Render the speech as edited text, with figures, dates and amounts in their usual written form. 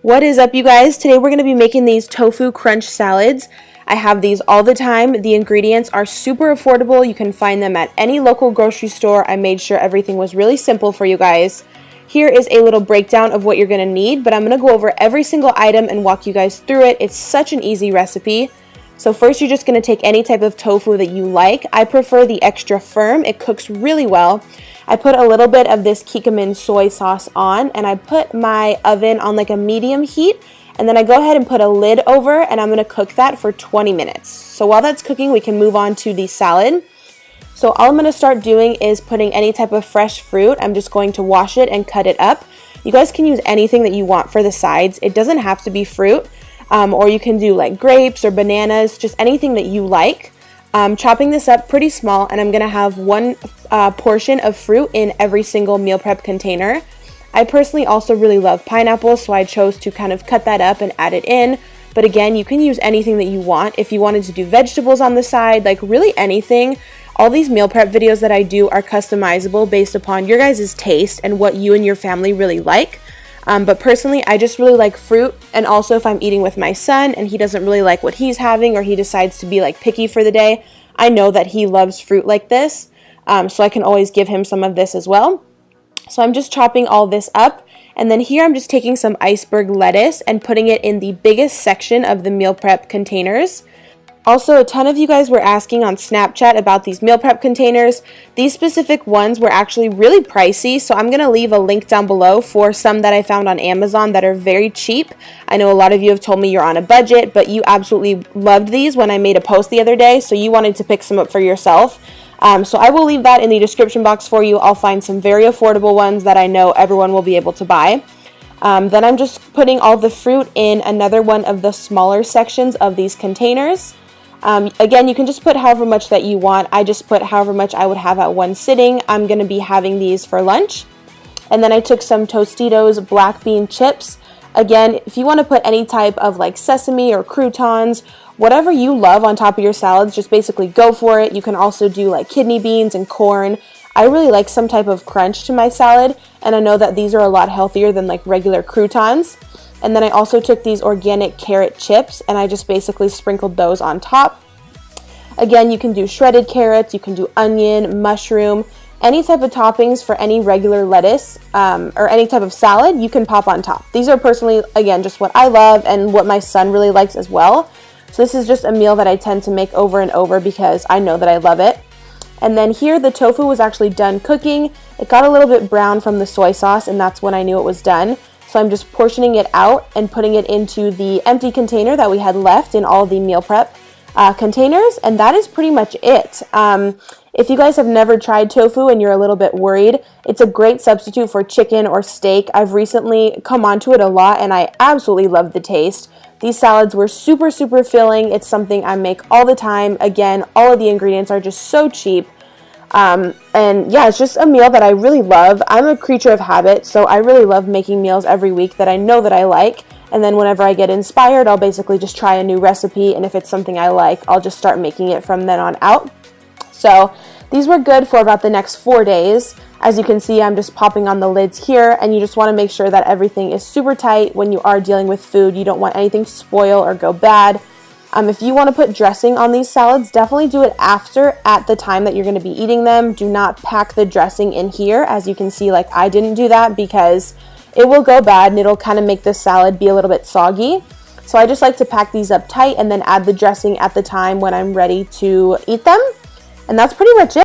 What is up, you guys? Today we're going to be making these tofu crunch salads. I have these all the time. The ingredients are super affordable. You can find them at any local grocery store. I made sure everything was really simple for you guys. Here is a little breakdown of what you're going to need, but I'm going to go over every single item and walk you guys through it. It's such an easy recipe. So first, you're just going to take any type of tofu that you like. I prefer the extra firm. It cooks really well. I put a little bit of this kikkoman soy sauce on, and I put my oven on like a medium heat, and then I go ahead and put a lid over, and I'm going to cook that for 20 minutes. So while that's cooking, we can move on to the salad. So all I'm going to start doing is putting any type of fresh fruit. I'm just going to wash it and cut it up. You guys can use anything that you want for the sides. It doesn't have to be fruit, or you can do like grapes or bananas, just anything that you like. Chopping this up pretty small, and I'm going to have one portion of fruit in every single meal prep container. I personally also really love pineapple, so I chose to kind of cut that up and add it in. But again, you can use anything that you want. If you wanted to do vegetables on the side, like really anything. All these meal prep videos that I do are customizable based upon your guys' taste and what you and your family really like. But personally, I just really like fruit, and also if I'm eating with my son and he doesn't really like what he's having, or he decides to be like picky for the day, I know that he loves fruit like this, so I can always give him some of this as well. So I'm just chopping all this up, and then here I'm just taking some iceberg lettuce and putting it in the biggest section of the meal prep containers. Also, a ton of you guys were asking on Snapchat about these meal prep containers. These specific ones were actually really pricey, so I'm going to leave a link down below for some that I found on Amazon that are very cheap. I know a lot of you have told me you're on a budget, but you absolutely loved these when I made a post the other day, so you wanted to pick some up for yourself. So I will leave that in the description box for you. I'll find some very affordable ones that I know everyone will be able to buy. Then I'm just putting all the fruit in another one of the smaller sections of these containers. Again, you can just put however much that you want. I just put however much I would have at one sitting. I'm going to be having these for lunch. And then I took some Tostitos black bean chips. Again, if you want to put any type of like sesame or croutons, whatever you love on top of your salads, just basically go for it. You can also do like kidney beans and corn. I really like some type of crunch to my salad, and I know that these are a lot healthier than like regular croutons. And then I also took these organic carrot chips, and I just basically sprinkled those on top. Again, you can do shredded carrots, you can do onion, mushroom, any type of toppings for any regular lettuce or any type of salad you can pop on top. These are personally, again, just what I love and what my son really likes as well. So this is just a meal that I tend to make over and over because I know that I love it. And then here the tofu was actually done cooking. It got a little bit brown from the soy sauce, and that's when I knew it was done. So I'm just portioning it out and putting it into the empty container that we had left in all the meal prep containers, and that is pretty much it. If you guys have never tried tofu and you're a little bit worried, it's a great substitute for chicken or steak. I've recently come onto it a lot, and I absolutely love the taste. These salads were super, super filling. It's something I make all the time. Again, all of the ingredients are just so cheap. And yeah, it's just a meal that I really love. I'm a creature of habit, so I really love making meals every week that I know that I like. And then whenever I get inspired, I'll basically just try a new recipe, and if it's something I like, I'll just start making it from then on out. So these were good for about the next 4 days. As you can see, I'm just popping on the lids here, and you just want to make sure that everything is super tight when you are dealing with food. You don't want anything to spoil or go bad. If you want to put dressing on these salads, definitely do it at the time that you're going to be eating them. Do not pack the dressing in here. As you can see, like I didn't do that because it will go bad and it'll kind of make the salad be a little bit soggy. So I just like to pack these up tight and then add the dressing at the time when I'm ready to eat them. And that's pretty much it.